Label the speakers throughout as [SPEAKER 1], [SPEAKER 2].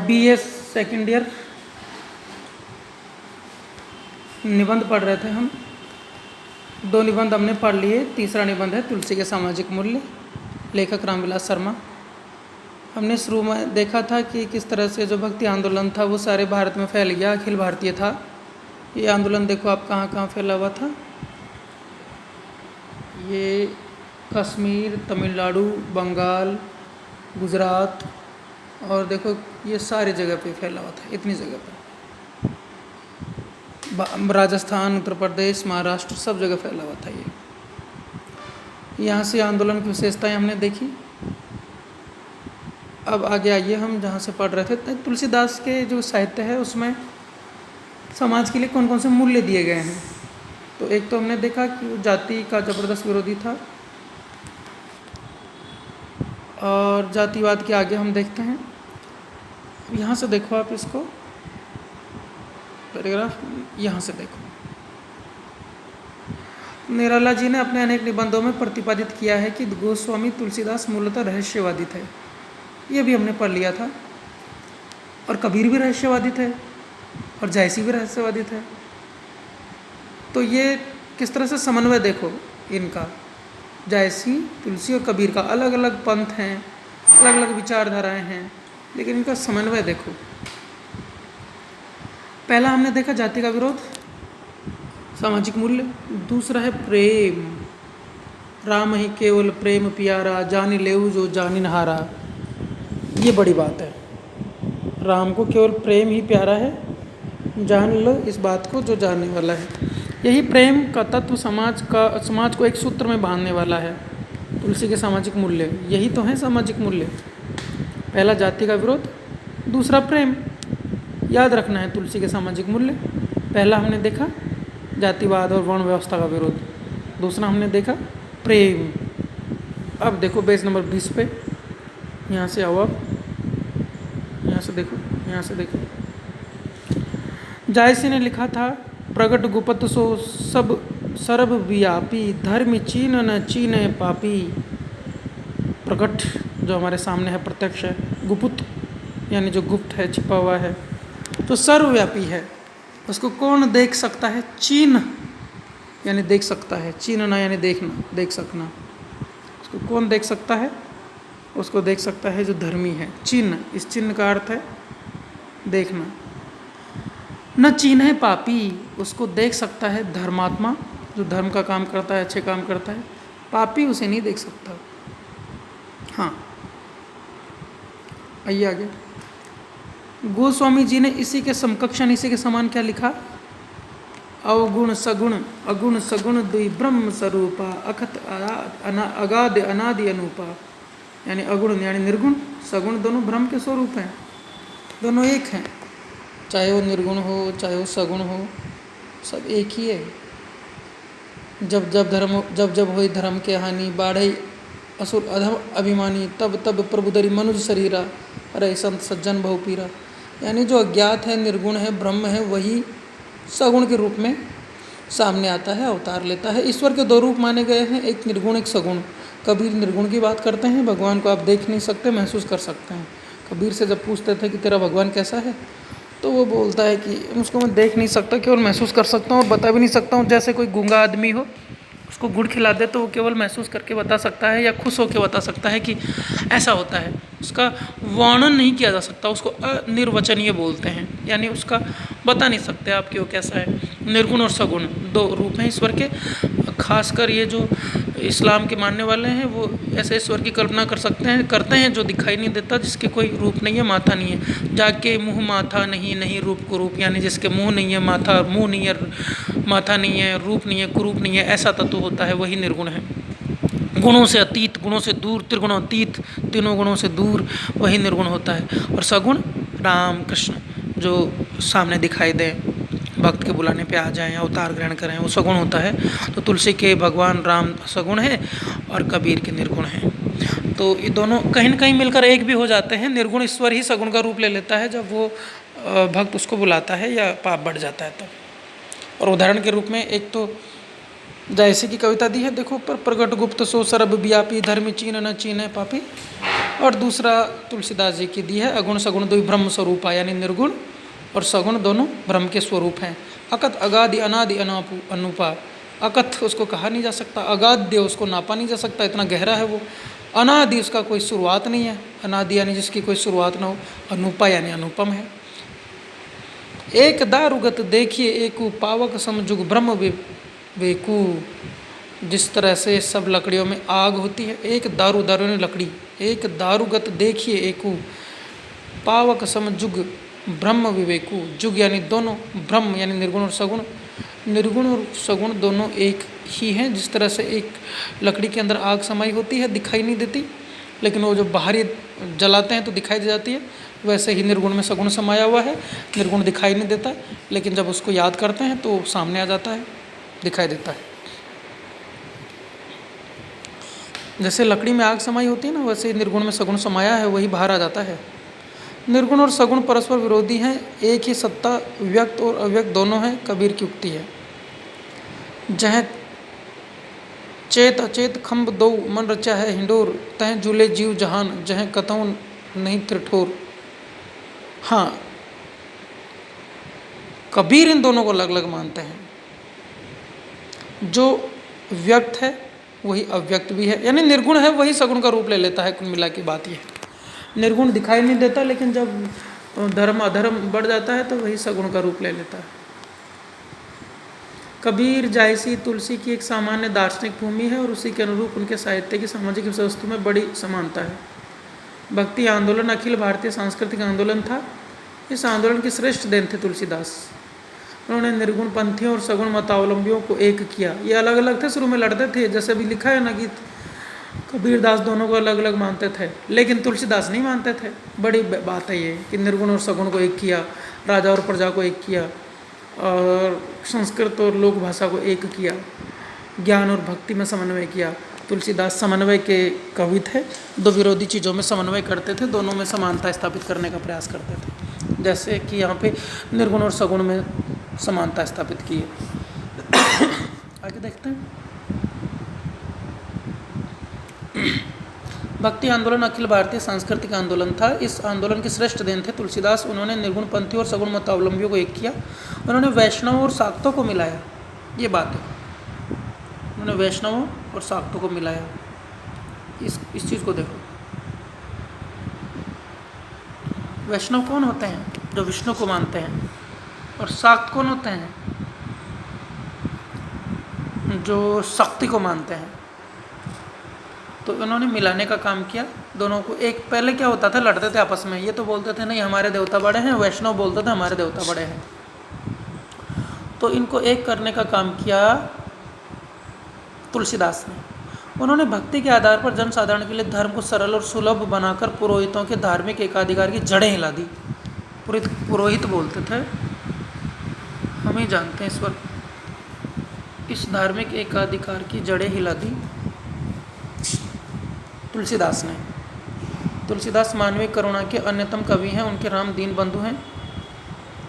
[SPEAKER 1] BA second year निबंध पढ़ रहे थे हम। 2 निबंध हमने पढ़ लिए। तीसरा निबंध है तुलसी के सामाजिक मूल्य, लेखक रामविलास शर्मा। हमने शुरू में देखा था कि किस तरह से जो भक्ति आंदोलन था वो सारे भारत में फैल गया, अखिल भारतीय था। ये आंदोलन देखो आप कहाँ कहाँ फैला हुआ था। ये कश्मीर, तमिलनाडु, बंगाल, गुजरात और देखो ये सारी जगह पे फैला हुआ था, इतनी जगह पे। राजस्थान, उत्तर प्रदेश, महाराष्ट्र सब जगह फैला हुआ था ये। यहाँ से आंदोलन की विशेषताएं हमने देखी। अब आगे आइए, हम जहाँ से पढ़ रहे थे तुलसीदास के जो साहित्य है उसमें समाज के लिए कौन कौन से मूल्य दिए गए हैं। तो एक तो हमने देखा कि वो जाति का ज़बरदस्त विरोधी था, और जातिवाद के आगे हम देखते हैं। यहाँ से देखो आप इसको पैराग्राफ, यहाँ से देखो। निराला जी ने अपने अनेक निबंधों में प्रतिपादित किया है कि गोस्वामी तुलसीदास मूलतः रहस्यवादी थे। ये भी हमने पढ़ लिया था। और कबीर भी रहस्यवादी थे और जायसी भी रहस्यवादी थे। तो ये किस तरह से समन्वय देखो इनका, जायसी, तुलसी और कबीर का। अलग अलग पंथ हैं, अलग अलग विचारधाराएं हैं, लेकिन इनका समन्वय देखो। पहला हमने देखा जाति का विरोध, सामाजिक मूल्य। दूसरा है प्रेम, राम ही केवल प्रेम प्यारा, जानी लेऊ जो जानिनहारा। ये बड़ी बात है। राम को केवल प्रेम ही प्यारा है, जान लो इस बात को जो जानने वाला है। यही प्रेम का तत्व समाज को एक सूत्र में बांधने वाला है। तुलसी के सामाजिक मूल्य यही तो है सामाजिक मूल्य। पहला जाति का विरोध, दूसरा प्रेम। याद रखना है तुलसी के सामाजिक मूल्य। पहला हमने देखा जातिवाद और वर्ण व्यवस्था का विरोध, दूसरा हमने देखा प्रेम। अब देखो पेज नंबर 20 पे, यहाँ से आओ आप, यहाँ से देखो, यहाँ से देखो। जायसी ने लिखा था, प्रगट गुपत सो सब सर्व व्यापी, धर्म चीन न चीन पापी। प्रगट जो हमारे सामने है, प्रत्यक्ष है। गुप्त यानी जो गुप्त है, छिपा हुआ है, तो सर्वव्यापी है, उसको कौन देख सकता है। चीन यानी देख सकता है, चीनना यानी देखना, देख सकना। उसको कौन देख सकता है, उसको देख सकता है जो धर्मी है। चिन्ह, इस चिन्ह का अर्थ है देखना। न चिन्ह है पापी, उसको देख सकता है धर्मात्मा, जो धर्म का काम करता है, अच्छे काम करता है। पापी उसे नहीं देख सकता। हाँ, आइए आगे। गोस्वामी जी ने इसी के समकक्ष, इसी के समान क्या लिखा, अवगुण सगुण, अगुण सगुण दुई ब्रह्म स्वरूपा, अखत अगाध अनादि अनुपा। यानी अगुण यानी निर्गुण, सगुण दोनों ब्रह्म के स्वरूप हैं, दोनों एक हैं। चाहे वो निर्गुण हो, चाहे वो सगुण हो, सब एक ही है। जब जब होई धर्म के हानि, बाढ़ई असुर अधम अभिमानी, तब तब प्रभुदरी मनुज शरीरा, अरे संत सज्जन बहु पीरा। यानी जो अज्ञात है, निर्गुण है, ब्रह्म है, वही सगुण के रूप में सामने आता है, अवतार लेता है। ईश्वर के 2 रूप माने गए हैं, एक निर्गुण, एक सगुण। कबीर निर्गुण की बात करते हैं, भगवान को आप देख नहीं सकते, महसूस कर सकते हैं। कबीर से जब पूछते थे कि तेरा भगवान कैसा है, तो वो बोलता है कि उसको मैं देख नहीं सकता, केवल महसूस कर सकता हूँ और बता भी नहीं सकता हूँ। जैसे कोई गूंगा आदमी हो, उसको गुड़ खिला दे तो वो केवल महसूस करके बता सकता है, या खुश होकर बता सकता है कि ऐसा होता है। उसका वर्णन नहीं किया जा सकता, उसको अनिर्वचनीय बोलते हैं, यानी उसका बता नहीं सकते आप कि वो कैसा है। निर्गुण और सगुण 2 रूप हैं ईश्वर के। खासकर ये जो इस्लाम के मानने वाले हैं, वो ऐसे ईश्वर की कल्पना करते हैं जो दिखाई नहीं देता, जिसके कोई रूप नहीं है, माथा नहीं है। जाके मुँह माथा नहीं, नहीं रूप कुरूप, यानी जिसके मुँह नहीं है, माथा मुँह नहीं है, माथा नहीं है, रूप नहीं है, कुरूप नहीं है, ऐसा तत्व होता है, वही निर्गुण है। गुणों से अतीत, गुणों से दूर, त्रिगुणातीत, तीनों गुणों से दूर, वही निर्गुण होता है। और सगुण राम कृष्ण जो सामने दिखाई दें, भक्त के बुलाने पे आ जाएं, अवतार ग्रहण करें, वो सगुण होता है। तो तुलसी के भगवान राम सगुण है और कबीर के निर्गुण हैं। तो ये दोनों कहीं न कहीं मिलकर एक भी हो जाते हैं। निर्गुण ईश्वर ही सगुण का रूप ले लेता है जब वो भक्त उसको बुलाता है या पाप बढ़ जाता है तब। और उदाहरण के रूप में एक तो जायसी की कविता दी है, देखो पर, प्रगट गुप्त सो सर्व व्यापी, धर्म चीन न चीन है पापी। और दूसरा तुलसीदास जी की दी है, अगुण सगुण दुई ब्रह्म स्वरूपा, यानी निर्गुण और सगुण दोनों ब्रह्म के स्वरूप हैं। अकथ अगाधि अनादि अनुपा, अकथ उसको कहा नहीं जा सकता, अगाध्य उसको नापा नहीं जा सकता, इतना गहरा है वो। अनादि उसका कोई शुरुआत नहीं है, अनादि यानी जिसकी कोई शुरुआत ना हो। अनुपा यानी अनुपम है। एक दारुगत देखिए एकु, पावक समजुग ब्रह्म वेकु। जिस तरह से सब लकड़ियों में आग होती है, एक दारू यानी लकड़ी, एक दारुगत देखिए एकु, पावक समजुग ब्रह्म विवेकु। जुग यानी दोनों, ब्रह्म यानी निर्गुण और सगुण, निर्गुण और सगुण दोनों एक ही हैं। जिस तरह से एक लकड़ी के अंदर आग समाई होती है, दिखाई नहीं देती, लेकिन वो जब बाहरी जलाते हैं तो दिखाई दे जाती है, वैसे ही निर्गुण में सगुण समाया हुआ है। निर्गुण दिखाई नहीं देता, लेकिन जब उसको याद करते हैं तो सामने आ जाता है, दिखाई देता है। जैसे लकड़ी में आग समाई होती है ना, वैसे ही निर्गुण में सगुण समाया है, वही बाहर आ जाता है। निर्गुण और सगुण परस्पर विरोधी हैं, एक ही सत्ता व्यक्त और अव्यक्त दोनों हैं, कबीर की उक्ति है। जह चेत अचेत खम्ब दो, मन रचा है हिंडोर, तह झूले जीव जहान, जह कतहु नहीं त्रिठोर। हाँ, कबीर इन दोनों को अलग अलग मानते हैं। जो व्यक्त है वही अव्यक्त भी है, यानी निर्गुण है वही सगुण का रूप ले लेता है। कुल मिला की बात यह है, निर्गुण दिखाई नहीं देता, लेकिन जब धर्म अधर्म बढ़ जाता है तो वही सगुण का रूप ले लेता है। कबीर जायसी तुलसी की एक सामान्य दार्शनिक भूमि है और उसी के अनुरूप उनके साहित्य की सामाजिक वस्तु में बड़ी समानता है। भक्ति आंदोलन अखिल भारतीय सांस्कृतिक आंदोलन था। इस आंदोलन की श्रेष्ठ देन थे तुलसीदास। उन्होंने निर्गुण पंथियों और सगुण मतावलंबियों को एक किया। ये अलग अलग थे, शुरू में लड़ते थे, जैसे अभी लिखा है ना कि कबीरदास दोनों को अलग अलग मानते थे, लेकिन तुलसीदास नहीं मानते थे। बड़ी बात है ये कि निर्गुण और सगुण को एक किया, राजा और प्रजा को एक किया, और संस्कृत और लोक भाषा को एक किया, ज्ञान और भक्ति में समन्वय किया। तुलसीदास समन्वय के कवि थे, दो विरोधी चीज़ों में समन्वय करते थे, दोनों में समानता स्थापित करने का प्रयास करते थे। जैसे कि यहाँ पे निर्गुण और सगुण में समानता स्थापित की है। आगे देखते हैं। भक्ति आंदोलन अखिल भारतीय सांस्कृतिक आंदोलन था। इस आंदोलन के श्रेष्ठ देन थे तुलसीदास। उन्होंने निर्गुण पंथी और सगुण मतावलंबियों को एक किया। उन्होंने वैष्णवों और शाक्तों को मिलाया, ये बात है। उन्होंने वैष्णवों और शाक्तों को मिलाया। इस चीज़ को देखो, वैष्णव कौन होते हैं? जो विष्णु को मानते हैं। और शाक्त कौन होते हैं? जो शक्ति को मानते हैं। तो इन्होंने मिलाने का काम किया दोनों को एक। पहले क्या होता था, लड़ते थे आपस में। ये तो बोलते थे नहीं हमारे देवता बड़े हैं, वैष्णव बोलते थे हमारे देवता बड़े हैं। तो इनको एक करने का काम किया तुलसीदास ने। उन्होंने भक्ति के आधार पर जनसाधारण के लिए धर्म को सरल और सुलभ बनाकर पुरोहितों के धार्मिक एकाधिकार की जड़ें हिला दी। पुरोहित बोलते थे, हम ही जानते हैं इस वक्त। इस धार्मिक एकाधिकार की जड़ें हिला दी तुलसीदास ने। तुलसीदास मानवीय करुणा के अन्यतम कवि हैं। उनके राम दीन बंधु हैं।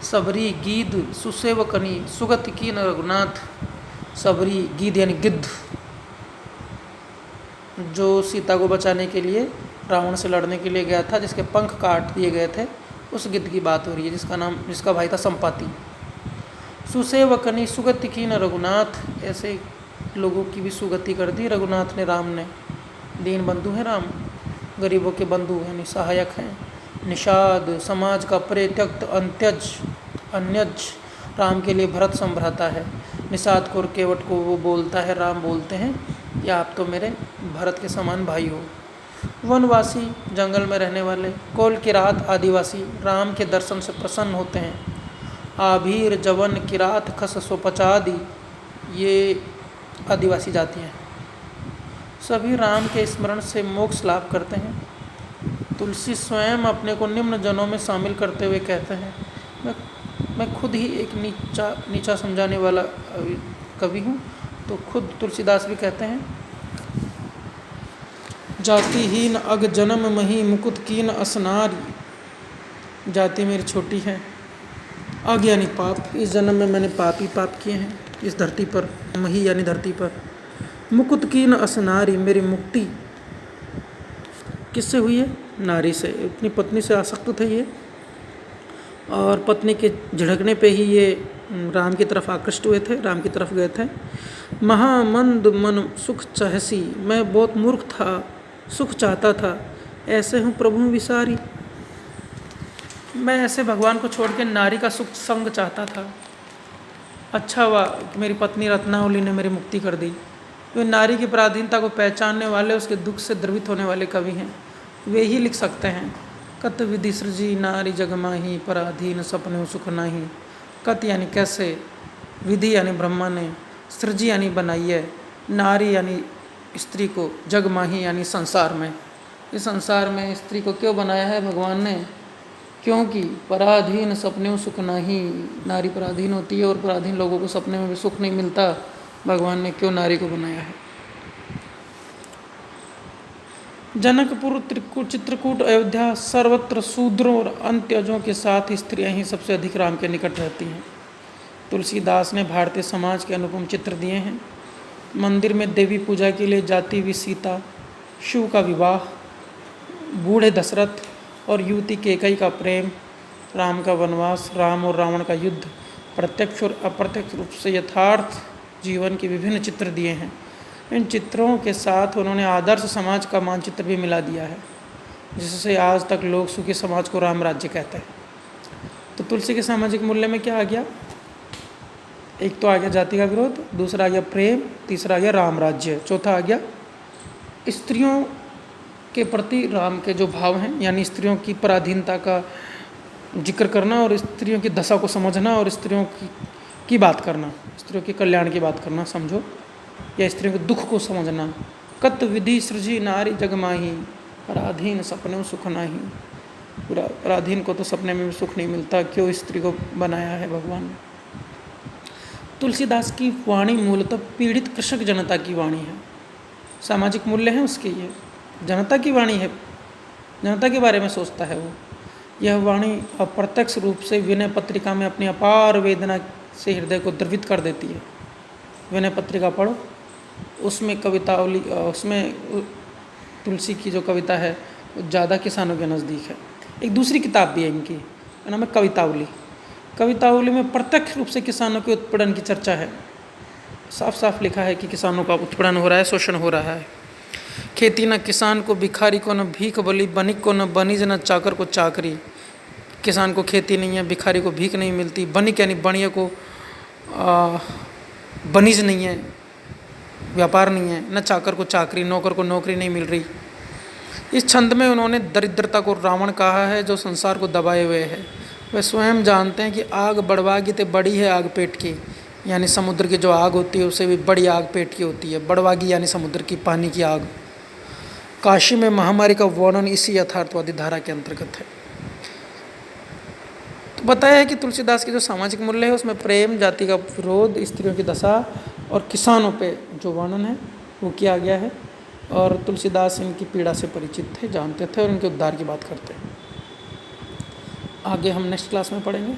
[SPEAKER 1] सबरी गीद सुसेवकनी सुगत की न रघुनाथ। सबरी गीद यानी गिद्ध, जो सीता को बचाने के लिए रावण से लड़ने के लिए गया था, जिसके पंख काट दिए गए थे, उस गिद्ध की बात हो रही है, जिसका भाई था संपाति। सुसेवकनी सुगति की न रघुनाथ, ऐसे लोगों की भी सुगति कर दी रघुनाथ ने, राम ने। दीन बंधु हैं राम, गरीबों के बंधु यानी सहायक हैं। निषाद समाज का परित्यक्त अन्यज राम के लिए भरत संभ्राता है। निषाद को और केवट को वो बोलता है, राम बोलते हैं कि आप तो मेरे भरत के समान भाई हो। वनवासी जंगल में रहने वाले, कोल किरात आदिवासी राम के दर्शन से प्रसन्न होते हैं। आभीर जवन किरात खस सोपचादि, ये आदिवासी जाति हैं। सभी राम के स्मरण से मोक्ष लाभ करते हैं। तुलसी स्वयं अपने को निम्न जनों में शामिल करते हुए कहते हैं, मैं खुद ही एक नीचा समझाने वाला कवि हूँ। तो खुद तुलसीदास भी कहते हैं, जातिहीन अग जन्म मही मुकुट कीन असनारी। जाति मेरी छोटी है, अग यानी पाप, इस जन्म में मैंने पाप ही पाप किए हैं इस धरती पर। मही यानी धरती पर। मुकुट कीन असनारी, मेरी मुक्ति किससे हुई है? नारी से। अपनी पत्नी से आसक्त थे ये, और पत्नी के झिड़कने पे ही ये राम की तरफ आकृष्ट हुए थे, राम की तरफ गए थे। महामंद मन सुख चाहसी, मैं बहुत मूर्ख था, सुख चाहता था, ऐसे हूँ प्रभु विसारी। मैं ऐसे भगवान को छोड़ के नारी का सुख संग चाहता था। अच्छा हुआ कि मेरी पत्नी रत्नावली ने मेरी मुक्ति कर दी। वे नारी की पराधीनता को पहचानने वाले, उसके दुख से द्रवित होने वाले कवि हैं। वे ही लिख सकते हैं, कत विधि सृजी नारी जगमाही, पराधीन सपने सुख नाही। कत यानी कैसे, विधि यानी ब्रह्मा ने, सृजी यानी बनाई है, नारी यानी स्त्री को, जगमाही यानी संसार में। इस संसार में स्त्री को क्यों बनाया है भगवान ने? क्योंकि पराधीन सपने सुख नाही, नारी पराधीन होती है और पराधीन लोगों को सपने में भी सुख नहीं मिलता। भगवान ने क्यों नारी को बनाया है? जनकपुर, चित्रकूट, अयोध्या, सर्वत्र शूद्रों और अंत्यजों के साथ स्त्रियां ही सबसे अधिक राम के निकट रहती हैं। तुलसीदास ने भारतीय समाज के अनुपम चित्र दिए हैं। मंदिर में देवी पूजा के लिए जाती हुई सीता, शिव का विवाह, बूढ़े दशरथ और युवती कैकेयी का प्रेम, राम का वनवास, राम और रावण का युद्ध, प्रत्यक्ष और अप्रत्यक्ष रूप से यथार्थ जीवन के विभिन्न चित्र दिए हैं। इन चित्रों के साथ उन्होंने आदर्श समाज का मानचित्र भी मिला दिया है, जिससे आज तक लोग सुखी समाज को राम राज्य कहते हैं। तो तुलसी के सामाजिक मूल्य में क्या आ गया? एक तो आ गया जाति का विरोध, दूसरा आ गया प्रेम, तीसरा आ गया राम राज्य, चौथा आ गया स्त्रियों के प्रति राम के जो भाव हैं, यानी स्त्रियों की पराधीनता का जिक्र करना और स्त्रियों की दशा को समझना और स्त्रियों की बात करना, स्त्रियों के कल्याण की बात करना समझो, या स्त्रियों के दुख को समझना। कत विधि सृजी नारी जगमाही, पराधीन सपने सुख नाही। पराधीन को तो सपने में भी सुख नहीं मिलता, क्यों स्त्री को बनाया है भगवान ने? तुलसीदास की वाणी मूलतः पीड़ित कृषक जनता की वाणी है। सामाजिक मूल्य हैं उसके, ये जनता की वाणी है, जनता के बारे में सोचता है वो। यह वाणी अप्रत्यक्ष रूप से विनय पत्रिका में अपनी अपार वेदना से हृदय को द्रवित कर देती है। विनय पत्रिका पढ़ो, उसमें कवितावली, उसमें तुलसी की जो कविता है वो ज़्यादा किसानों के नज़दीक है। एक दूसरी किताब भी है इनकी, नाम है कवितावली। कवितावली में प्रत्यक्ष रूप से किसानों के उत्पीड़न की चर्चा है। साफ साफ लिखा है कि किसानों का उत्पीड़न हो रहा है, शोषण हो रहा है। खेती न किसान को भिखारी को, न भीख बली बनिक को, न बनिज न चाकर को चाकरी। किसान को खेती नहीं है, भिखारी को भीख नहीं मिलती, बनिक यानी बनिया को बनिज नहीं है, व्यापार नहीं है, न चाकर को चाकरी, नौकर को नौकरी नहीं मिल रही। इस छंद में उन्होंने दरिद्रता को रावण कहा है जो संसार को दबाए हुए है। वे स्वयं जानते हैं कि आग बढ़वागी तो बड़ी है आग पेट की, यानी समुद्र की जो आग होती है उससे भी बड़ी आग पेट की होती है। बढ़वागी यानी समुद्र की पानी की आग। काशी में महामारी का वर्णन इसी यथार्थवादी धारा के अंतर्गत है। तो बताया है कि तुलसीदास के जो सामाजिक मूल्य है उसमें प्रेम, जाति का विरोध, स्त्रियों की दशा और किसानों पे जो वर्णन है वो किया गया है। और तुलसीदास इनकी पीड़ा से परिचित थे, जानते थे और इनके उद्धार की बात करते हैं। आगे हम नेक्स्ट क्लास में पढ़ेंगे।